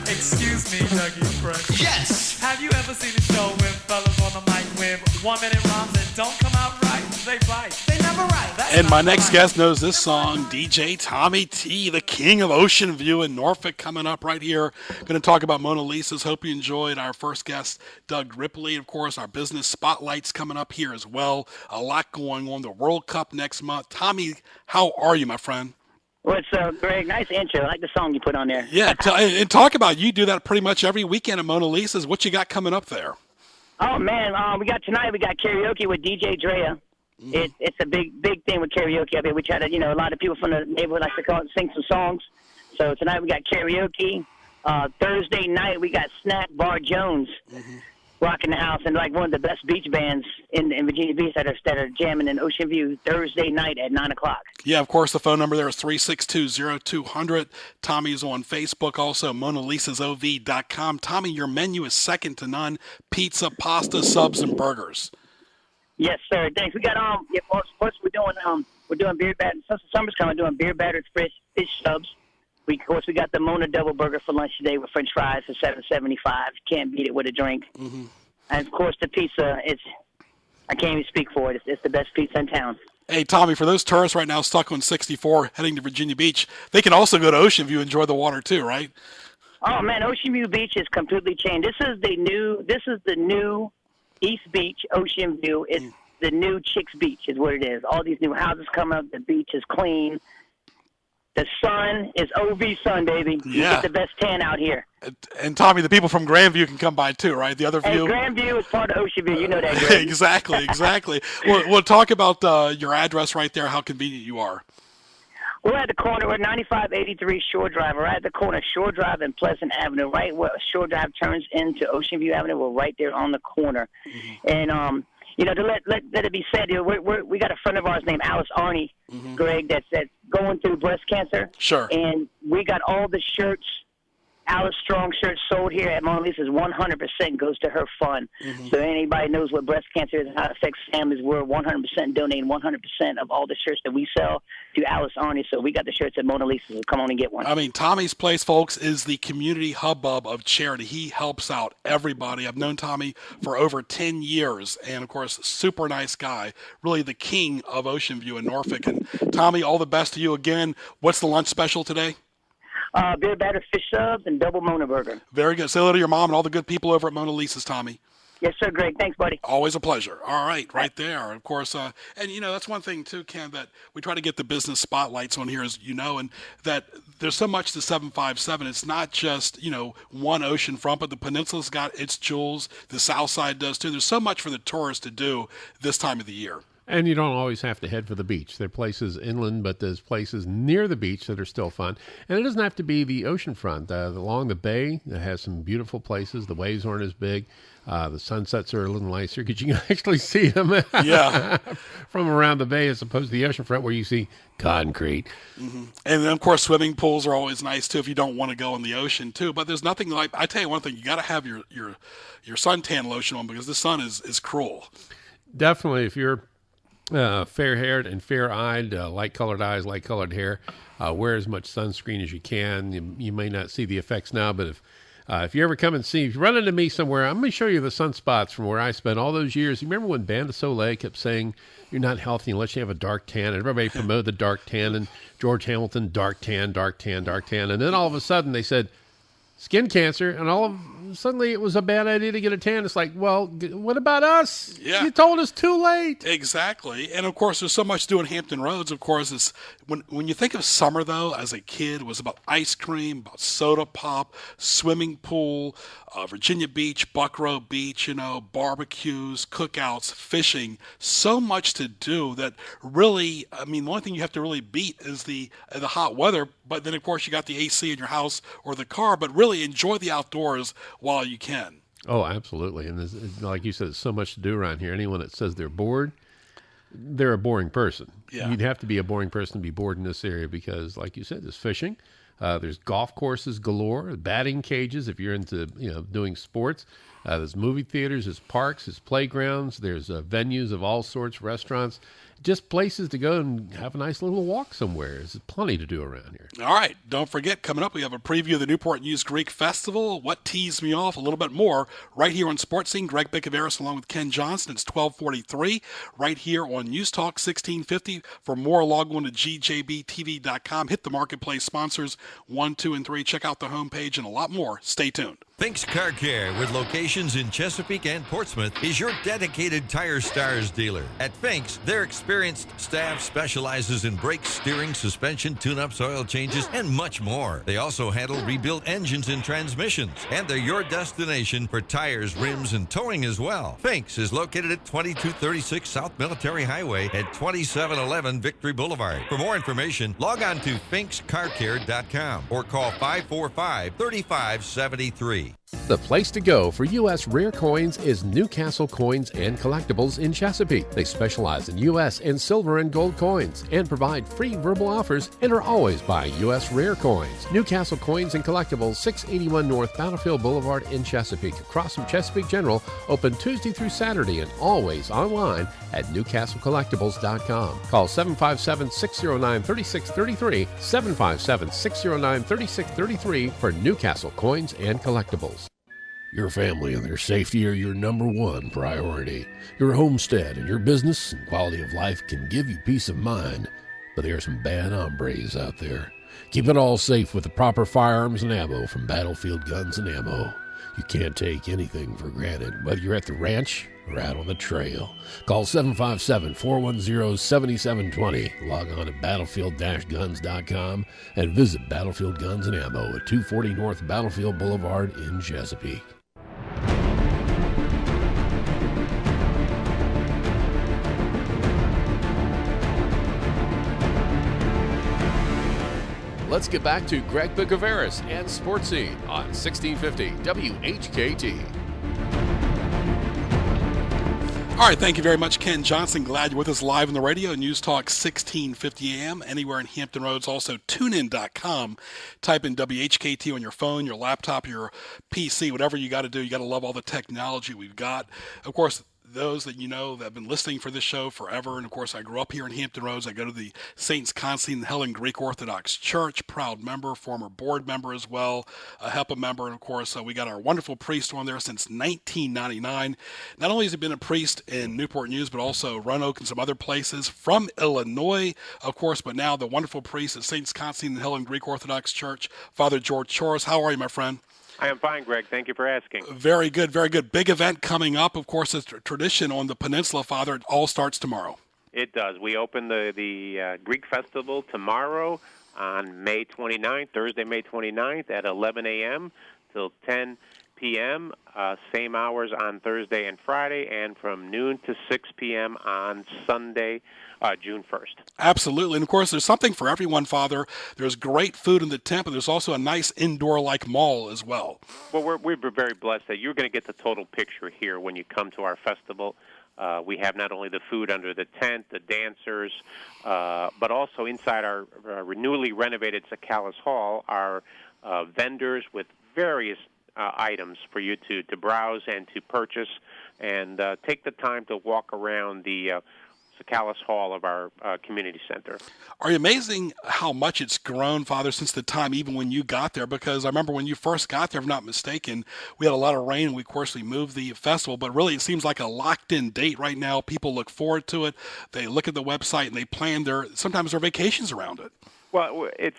Excuse me, Dougie Fresh. Yes! Have you ever seen a show with fellas on the mic with 1 minute rhymes that don't come out right? They bite. They never write. And my next guest knows this song, DJ Tommy T, the king of Ocean View in Norfolk, coming up right here. Going to talk about Mona Lisa's. Hope you enjoyed. Our first guest, Doug Ripley, of course. Our business spotlight's coming up here as well. A lot going on. The World Cup next month. Tommy, how are you, my friend? What's up, Greg? Nice intro. I like the song you put on there. Yeah, and talk about you do that pretty much every weekend at Mona Lisa's. What you got coming up there? Oh, man, we got karaoke with DJ Drea. It's a big thing with karaoke up here. We try to, a lot of people from the neighborhood like to sing some songs. So tonight we got karaoke. Thursday night we got Snack Bar Jones rocking the house, and like one of the best beach bands in Virginia Beach that are jamming in Ocean View Thursday night at 9 o'clock. Yeah, of course, the phone number there is 362-0200. Tommy's on Facebook, also MonaLisa'sOV.com. Tommy, your menu is second to none: pizza, pasta, subs, and burgers. Yes, sir. Thanks. We got first we're doing beer batter. Since the summer's coming, we're doing beer battered fish subs. We got the Mona double burger for lunch today with French fries for $7.75. Can't beat it with a drink. And of course, the pizza I can't even speak for it. It's the best pizza in town. Hey, Tommy, for those tourists right now stuck on 64 heading to Virginia Beach, they can also go to Ocean View and enjoy the water too, right? Oh man, Ocean View Beach is completely changed. This is the new East Beach, Ocean View. It's the new Chicks Beach is what it is. All these new houses come up. The beach is clean. The sun is OV sun, baby. You get the best tan out here. And Tommy, the people from Grandview can come by too, right? The other view. And Grandview is part of Ocean View. You know that, Greg. Exactly. We'll talk about your address right there, how convenient you are. We're at the corner. We're 9583 Shore Drive. We're at the corner of Shore Drive and Pleasant Avenue, right where Shore Drive turns into Ocean View Avenue. We're right there on the corner. And, to let it be said, we got a friend of ours named Alice Arney, Greg, that's going through breast cancer. Sure. And we got all the shirts, Alice Strong shirts sold here at Mona Lisa's. 100% goes to her fund. So anybody knows what breast cancer is and how it affects families, we're 100% donating 100% of all the shirts that we sell to Alice Arney. So we got the shirts at Mona Lisa's. So come on and get one. I mean, Tommy's Place, folks, is the community hubbub of charity. He helps out everybody. I've known Tommy for over 10 years, and, of course, super nice guy, really the king of Ocean View in Norfolk. And, Tommy, all the best to you again. What's the lunch special today? Beer battered fish subs and double Mona burger. Very good. Say hello to your mom and all the good people over at Mona Lisa's, Tommy. Yes, sir, Greg. Thanks, buddy. Always a pleasure. All right there. Of course, and, that's one thing, too, Ken, that we try to get the business spotlights on here, as you know, and that there's so much to 757. It's not just, one ocean front, but the peninsula's got its jewels. The south side does, too. There's so much for the tourists to do this time of the year. And you don't always have to head for the beach. There are places inland, but there's places near the beach that are still fun. And it doesn't have to be the oceanfront. Along the bay, it has some beautiful places. The waves aren't as big. The sunsets are a little nicer because you can actually see them from around the bay as opposed to the oceanfront where you see concrete. And then, of course, swimming pools are always nice, too, if you don't want to go in the ocean, too. But there's nothing like, I tell you one thing, you got to have your suntan lotion on because the sun is cruel. Definitely, if you're fair-haired and fair-eyed, light-colored eyes, light-colored hair, wear as much sunscreen as you can. You may not see the effects now, but if you ever come and see, if you run into me somewhere, I'm going to show you the sunspots from where I spent all those years. You remember when Band of Soleil kept saying, you're not healthy unless you have a dark tan, and everybody promoted the dark tan, and George Hamilton, dark tan, dark tan, dark tan, and then all of a sudden they said, skin cancer, and suddenly it was a bad idea to get a tan. It's like, well, what about us? Yeah. You told us too late. Exactly. And, of course, there's so much to do in Hampton Roads. Of course, it's when you think of summer, though, as a kid, it was about ice cream, about soda pop, swimming pool, Virginia Beach, Buckrow Beach, barbecues, cookouts, fishing. So much to do that really, I mean, the only thing you have to really beat is the hot weather. But then, of course, you got the AC in your house or the car. But really enjoy the outdoors while you can. Oh, absolutely. And like you said, there's so much to do around here. Anyone that says they're bored, they're a boring person. Yeah. You'd have to be a boring person to be bored in this area because, like you said, there's fishing. There's golf courses galore, batting cages if you're into doing sports. There's movie theaters, there's parks, there's playgrounds, there's venues of all sorts, restaurants, just places to go and have a nice little walk somewhere. There's plenty to do around here. All right. Don't forget, coming up, we have a preview of the Newport News Greek Festival. What teased me off a little bit more right here on Sports Scene. Greg Bicoveris along with Ken Johnson. It's 12:43 right here on News Talk 1650. For more, log on to gjbtv.com. Hit the marketplace sponsors 1, 2, and 3. Check out the homepage and a lot more. Stay tuned. Fink's Car Care, with locations in Chesapeake and Portsmouth, is your dedicated Tire Stars dealer. At Fink's, their experienced staff specializes in brakes, steering, suspension, tune-ups, oil changes, and much more. They also handle rebuilt engines and transmissions, and they're your destination for tires, rims, and towing as well. Fink's is located at 2236 South Military Highway at 2711 Victory Boulevard. For more information, log on to finkscarcare.com or call 545-3573. The place to go for U.S. rare coins is Newcastle Coins and Collectibles in Chesapeake. They specialize in U.S. and silver and gold coins and provide free verbal offers and are always buying U.S. rare coins. Newcastle Coins and Collectibles, 681 North Battlefield Boulevard in Chesapeake, across from Chesapeake General, open Tuesday through Saturday and always online at newcastlecollectibles.com. Call 757-609-3633, 757-609-3633 for Newcastle Coins and Collectibles. Your family and their safety are your number one priority. Your homestead and your business and quality of life can give you peace of mind, but there are some bad hombres out there. Keep it all safe with the proper firearms and ammo from Battlefield Guns and Ammo. You can't take anything for granted, whether you're at the ranch or out on the trail. Call 757-410-7720. Log on to battlefield-guns.com and visit Battlefield Guns and Ammo at 240 North Battlefield Boulevard in Chesapeake. Let's get back to Greg Bicoveris and Sports Scene on 1650 WHKT. All right, thank you very much, Ken Johnson. Glad you're with us live on the radio, News Talk 1650 AM, anywhere in Hampton Roads. Also, tunein.com. Type in WHKT on your phone, your laptop, your PC, whatever you got to do. You got to love all the technology we've got. Of course, those that you know that have been listening for this show forever, and of course I grew up here in Hampton Roads. I go to the Saints Constantine and Helen Greek Orthodox Church, proud member, former board member as well, a HEPA member, and of course we got our wonderful priest on there since 1999. Not only has he been a priest in Newport News, but also Roanoke and some other places, from Illinois, of course, but now the wonderful priest at Saints Constantine and Helen Greek Orthodox Church, Father George Choros. How are you, my friend? I am fine, Greg. Thank you for asking. Very good, very good. Big event coming up. Of course, it's a tradition on the peninsula, Father. It all starts tomorrow. It does. We open the Greek Festival tomorrow on May 29th, Thursday, May 29th at 11 a.m. till 10 p.m., same hours on Thursday and Friday, and from noon to 6 p.m. on Sunday, June 1st. Absolutely. And, of course, there's something for everyone, Father. There's great food in the tent, but there's also a nice indoor-like mall as well. Well, we're very blessed that you're going to get the total picture here when you come to our festival. We have not only the food under the tent, the dancers, but also inside our newly renovated Sakalis Hall are vendors with various items for you to browse and to purchase, and take the time to walk around the Sakalis Hall of our community center. Are you amazing how much it's grown, Father, since the time even when you got there? Because I remember when you first got there, if I'm not mistaken, we had a lot of rain, and we moved the festival, but really it seems like a locked-in date right now. People look forward to it. They look at the website, and they plan sometimes their vacations around it. Well, it's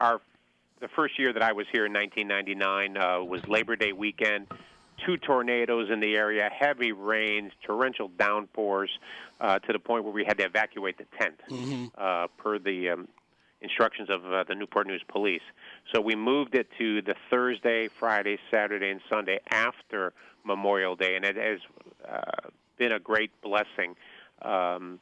the first year that I was here in 1999 was Labor Day weekend. 2 tornadoes in the area, heavy rains, torrential downpours, to the point where we had to evacuate the tent per the instructions of the Newport News Police. So we moved it to the Thursday, Friday, Saturday, and Sunday after Memorial Day, and it has been a great blessing. And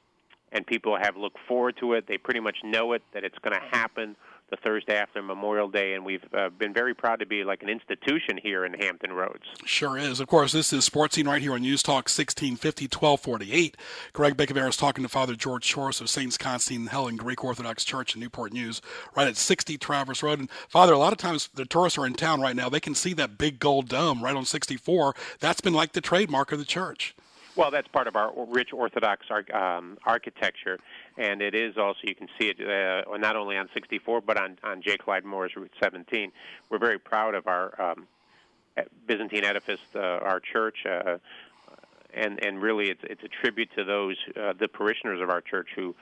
people have looked forward to it. They pretty much know it, that it's going to happen the Thursday after Memorial Day, and we've been very proud to be like an institution here in Hampton Roads. Sure is. Of course, this is Sports Scene right here on News Talk 1650, 1248. Greg Bicoveris talking to Father George Choros of Saints Constantine and Helen Greek Orthodox Church in Newport News, right at 60 Traverse Road. And Father, a lot of times the tourists are in town right now. They can see that big gold dome right on 64. That's been like the trademark of the church. Well, that's part of our rich Orthodox architecture, and it is also, you can see it not only on 64, but on J. Clyde Moore's Route 17. We're very proud of our Byzantine edifice, our church, and really it's a tribute to those, the parishioners of our church who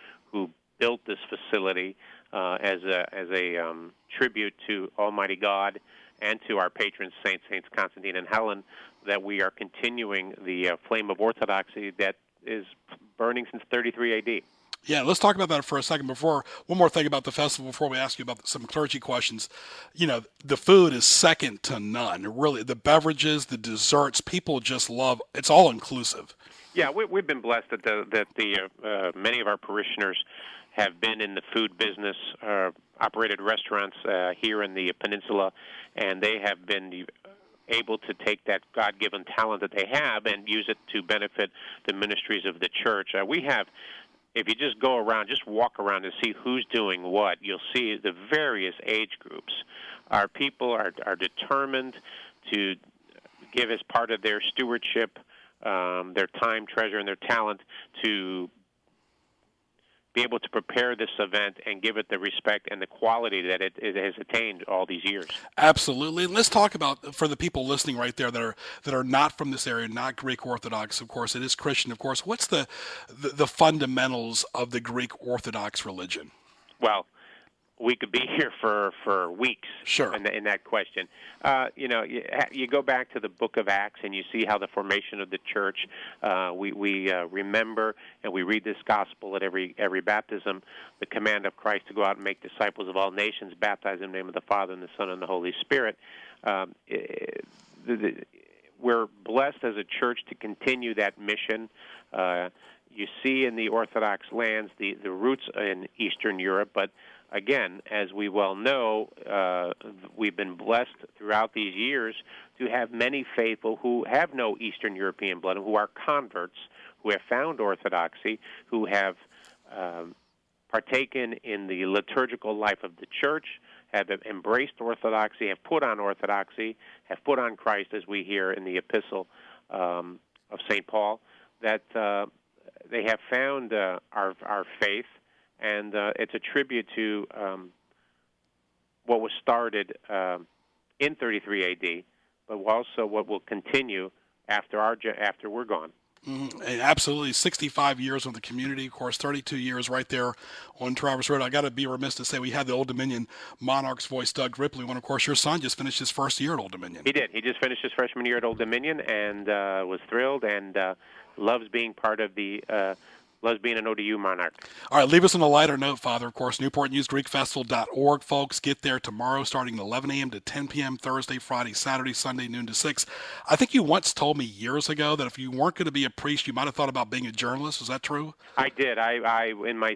built this facility as a tribute to Almighty God and to our patrons, Saints Constantine and Helen, that we are continuing the flame of orthodoxy that is burning since 33 A.D. Yeah, let's talk about that for a second. One more thing about the festival before we ask you about some clergy questions. You know, the food is second to none. Really, the beverages, the desserts, people just love. It's all inclusive. Yeah, we've been blessed that many of our parishioners have been in the food business, operated restaurants here in the peninsula, and they have been able to take that God-given talent that they have and use it to benefit the ministries of the church. We have, if you just go around, just walk around and see who's doing what, you'll see the various age groups. Our people are determined to give as part of their stewardship their time, treasure, and their talent to be able to prepare this event and give it the respect and the quality that it has attained all these years. Absolutely. And let's talk about, for the people listening right there that are not from this area, not Greek Orthodox, of course, it is Christian, of course. What's the fundamentals of the Greek Orthodox religion? Well, we could be here for weeks. Sure. In that question. You go back to the book of Acts and you see how the formation of the church, we remember and we read this gospel at every baptism, the command of Christ to go out and make disciples of all nations, baptize in the name of the Father and the Son and the Holy Spirit. We're blessed as a church to continue that mission. You see in the Orthodox lands the roots in Eastern Europe, but again, as we well know, we've been blessed throughout these years to have many faithful who have no Eastern European blood, who are converts, who have found orthodoxy, who have partaken in the liturgical life of the church, have embraced orthodoxy, have put on orthodoxy, have put on Christ, as we hear in the epistle of St. Paul, that they have found our faith. And it's a tribute to what was started in 33 A.D., but also what will continue after we're gone. Mm-hmm. Absolutely. 65 years with the community, of course, 32 years right there on Traverse Road. I got to be remiss to say we had the Old Dominion Monarchs voice, Doug Ripley, when, of course, your son just finished his first year at Old Dominion. He did. He just finished his freshman year at Old Dominion and was thrilled and loves being part of the loves being an ODU Monarch. All right, leave us on a lighter note, Father. Of course, NewportNewsGreekFestival.org, folks. Get there tomorrow starting at 11 a.m. to 10 p.m., Thursday, Friday, Saturday, Sunday, noon to 6. I think you once told me years ago that if you weren't going to be a priest, you might have thought about being a journalist. Is that true? I did. I in my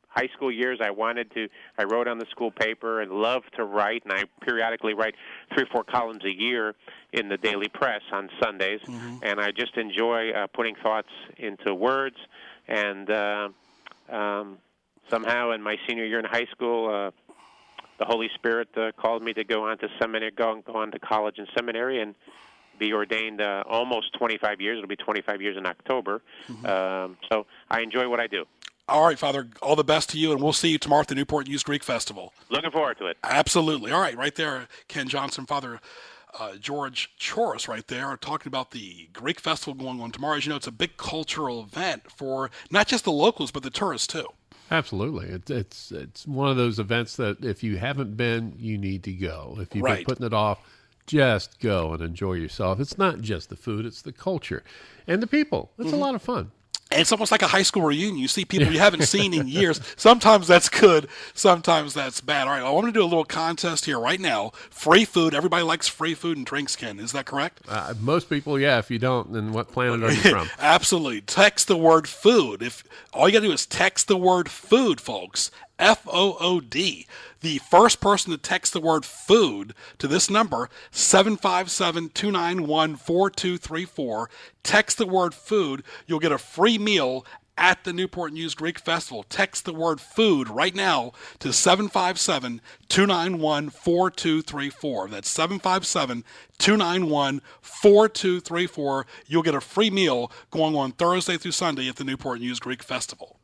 high school years, I wrote on the school paper and loved to write, and I periodically write 3 or 4 columns a year in the daily press on Sundays, and I just enjoy putting thoughts into words, and somehow in my senior year in high school, the Holy Spirit called me to go on to seminary, go on to college and seminary, and be ordained almost 25 years. It'll be 25 years in October, so I enjoy what I do. All right, Father, all the best to you, and we'll see you tomorrow at the Newport News Greek Festival. Looking forward to it. Absolutely. All right, right there, Ken Johnson, Father George Choros right there, talking about the Greek Festival going on tomorrow. As you know, it's a big cultural event for not just the locals, but the tourists, too. Absolutely. It's one of those events that if you haven't been, you need to go. If you've been putting it off, just go and enjoy yourself. It's not just the food, it's the culture and the people. It's a lot of fun. And it's almost like a high school reunion. You see people you haven't seen in years. Sometimes that's good. Sometimes that's bad. All right, I want to do a little contest here right now. Free food. Everybody likes free food and drinks, Ken. Is that correct? Most people, yeah. If you don't, then what planet are you from? Absolutely. Text the word food. All you got to do is text the word food, folks. FOOD. The first person to text the word food to this number, 757-291-4234. Text the word food. You'll get a free meal at the Newport News Greek Festival. Text the word food right now to 757-291-4234. That's 757-291-4234. You'll get a free meal going on Thursday through Sunday at the Newport News Greek Festival.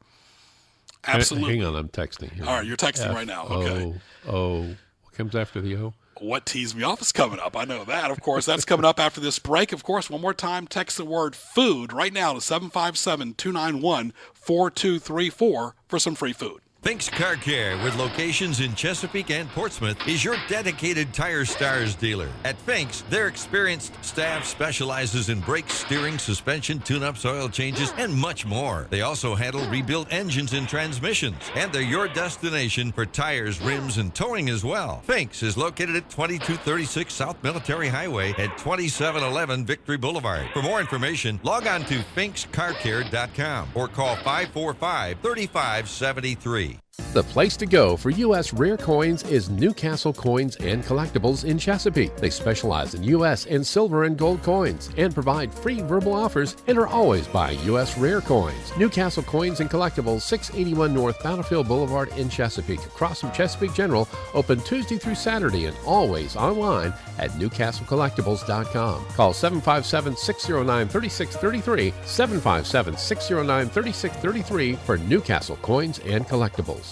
Absolutely. Hang on, I'm texting here. All right, you're texting right now. Okay. What comes after the O? What teased me off is coming up. I know that, of course. That's coming up after this break. Of course, one more time, text the word food right now to 757-291-4234 for some free food. Fink's Car Care, with locations in Chesapeake and Portsmouth, is your dedicated Tire Stars dealer. At Fink's, their experienced staff specializes in brakes, steering, suspension, tune-ups, oil changes, and much more. They also handle rebuilt engines and transmissions, and they're your destination for tires, rims, and towing as well. Fink's is located at 2236 South Military Highway at 2711 Victory Boulevard. For more information, log on to finkscarcare.com or call 545-3573. The place to go for U.S. rare coins is Newcastle Coins and Collectibles in Chesapeake. They specialize in U.S. and silver and gold coins and provide free verbal offers and are always buying U.S. rare coins. Newcastle Coins and Collectibles, 681 North Battlefield Boulevard in Chesapeake, across from Chesapeake General, open Tuesday through Saturday and always online at newcastlecollectibles.com. Call 757-609-3633, 757-609-3633 for Newcastle Coins and Collectibles.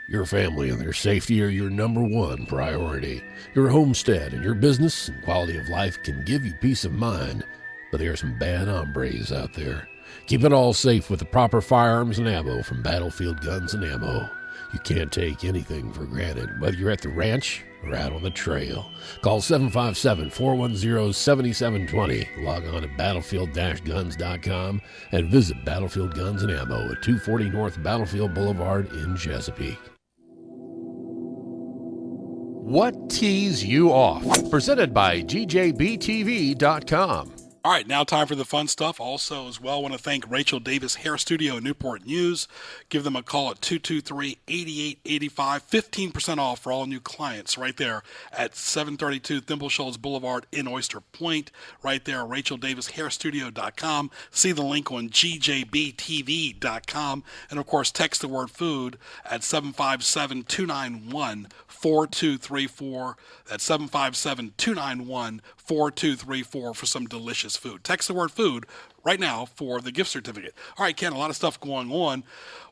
Your family and their safety are your number one priority. Your homestead and your business and quality of life can give you peace of mind, but there are some bad hombres out there. Keep it all safe with the proper firearms and ammo from Battlefield Guns and Ammo. You can't take anything for granted, whether you're at the ranch or out on the trail. Call 757-410-7720. Log on to battlefield-guns.com and visit Battlefield Guns and Ammo at 240 North Battlefield Boulevard in Chesapeake. What tees you off? Presented by GJBTV.com. All right, now time for the fun stuff. Also, as well, I want to thank Rachel Davis Hair Studio in Newport News. Give them a call at 223-8885. 15% off for all new clients right there at 732 Thimble Shoals Boulevard in Oyster Point. Right there, RachelDavisHairStudio.com. See the link on GJBTV.com. And, of course, text the word food at 757-291-4234. That's 757-291-4234 for some delicious food. Text the word food right now for the gift certificate. All right, Ken, a lot of stuff going on.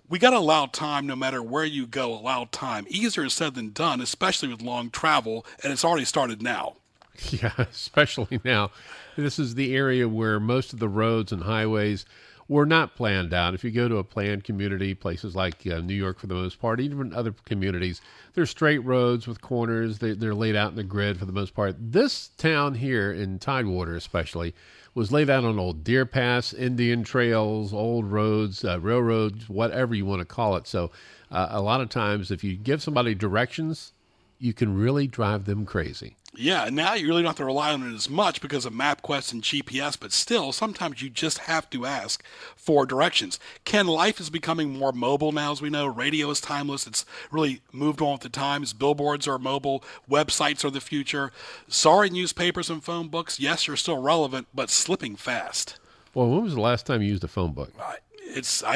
We got to allow time no matter where you go, allow time. Easier said than done, especially with long travel, and it's already started now. Yeah, especially now. This is the area where most of the roads and highways were not planned out. If you go to a planned community, places like New York for the most part, even other communities, they're straight roads with corners. They're laid out in the grid for the most part. This town here in Tidewater especially was laid out on old deer paths, Indian trails, old roads, railroads, whatever you want to call it. So a lot of times if you give somebody directions, you can really drive them crazy. Yeah, and now you really don't have to rely on it as much because of MapQuest and GPS, but still, sometimes you just have to ask for directions. Ken, life is becoming more mobile now, as we know. Radio is timeless. It's really moved on with the times. Billboards are mobile. Websites are the future. Sorry, newspapers and phone books. Yes, you're still relevant, but slipping fast. Well, when was the last time you used a phone book? I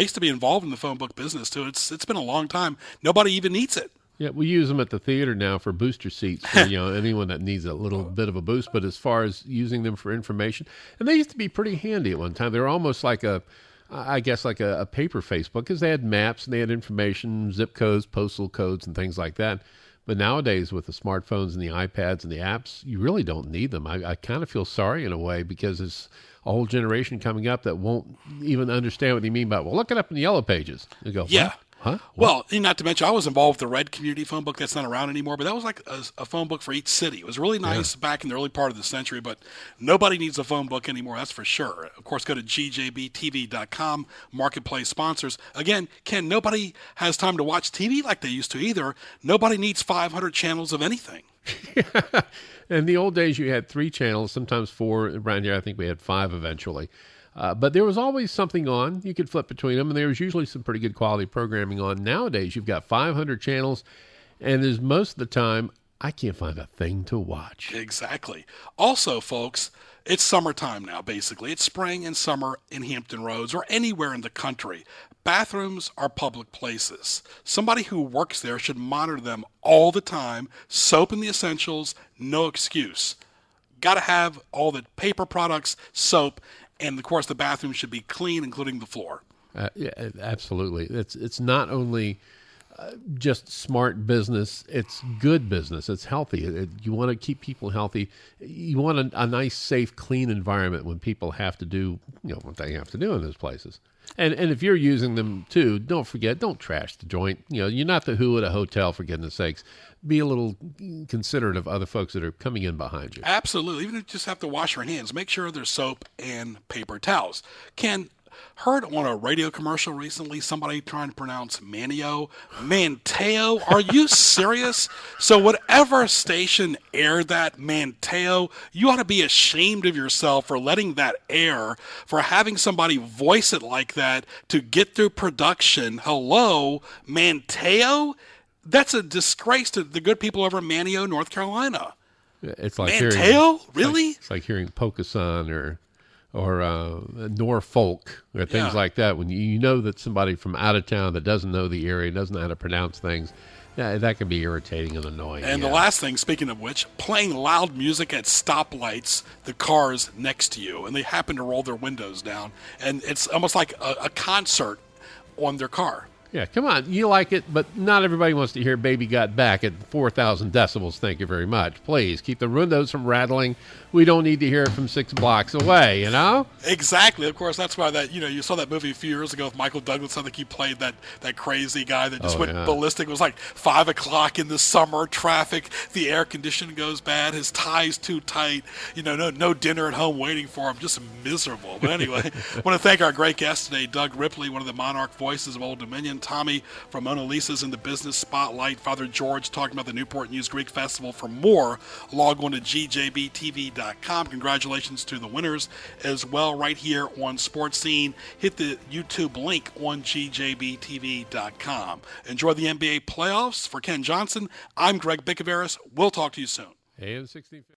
used to be involved in the phone book business, too. It's been a long time. Nobody even needs it. Yeah, we use them at the theater now for booster seats for anyone that needs a little bit of a boost. But as far as using them for information, and they used to be pretty handy at one time. They were almost like a paper Facebook because they had maps and they had information, zip codes, postal codes, and things like that. But nowadays with the smartphones and the iPads and the apps, you really don't need them. I kind of feel sorry in a way because there's a whole generation coming up that won't even understand what you mean by, well, look it up in the yellow pages. They go, yeah. What? Huh? Well, not to mention, I was involved with the Red Community phone book that's not around anymore, but that was like a phone book for each city. It was really nice back in the early part of the century, but nobody needs a phone book anymore, that's for sure. Of course, go to gjbtv.com, marketplace sponsors. Again, Ken, nobody has time to watch TV like they used to either. Nobody needs 500 channels of anything. In the old days, you had 3 channels, sometimes 4. Around here, I think we had 5 eventually. But there was always something on. You could flip between them, and there was usually some pretty good quality programming on. Nowadays, you've got 500 channels, and there's most of the time, I can't find a thing to watch. Exactly. Also, folks, it's summertime now, basically. It's spring and summer in Hampton Roads or anywhere in the country. Bathrooms are public places. Somebody who works there should monitor them all the time. Soap and the essentials, no excuse. Got to have all the paper products, soap, and, of course, the bathroom should be clean, including the floor. Yeah, absolutely. It's not only just smart business. It's good business. It's healthy. You want to keep people healthy. You want a nice, safe, clean environment when people have to do, what they have to do in those places. And if you're using them too, don't forget, don't trash the joint. You're not the who at a hotel, for goodness sakes. Be a little considerate of other folks that are coming in behind you. Absolutely. Even if you just have to wash your hands, make sure there's soap and paper towels. Ken, heard on a radio commercial recently somebody trying to pronounce Manteo. Are you serious? So whatever station aired that Manteo, you ought to be ashamed of yourself for letting that air, for having somebody voice it like that to get through production. Hello, Manteo? That's a disgrace to the good people over in Manteo, North Carolina. It's like Manteo? Really? It's like hearing Pocason or Norfolk or things like that. When you know that somebody from out of town that doesn't know the area, doesn't know how to pronounce things, that can be irritating and annoying. And the last thing, speaking of which, playing loud music at stoplights, the cars next to you, and they happen to roll their windows down, and it's almost like a concert on their car. Yeah, come on. You like it, but not everybody wants to hear Baby Got Back at 4,000 decibels. Thank you very much. Please, keep the windows from rattling. We don't need to hear it from 6 blocks away, Exactly. Of course, that's why you saw that movie a few years ago with Michael Douglas. I think he played that crazy guy that just went ballistic. It was like 5 o'clock in the summer, traffic, the air conditioning goes bad, his tie's too tight, no dinner at home waiting for him, just miserable. But anyway, I want to thank our great guest today, Doug Ripley, one of the Monarch voices of Old Dominion, Tommy from Mona Lisa's in the Business Spotlight, Father George talking about the Newport News Greek Festival. For more, log on to gjbtv.com. Congratulations to the winners as well right here on Sports Scene. Hit the YouTube link on gjbtv.com. Enjoy the NBA playoffs. For Ken Johnson, I'm Greg Bickaveris. We'll talk to you soon. AM 1650.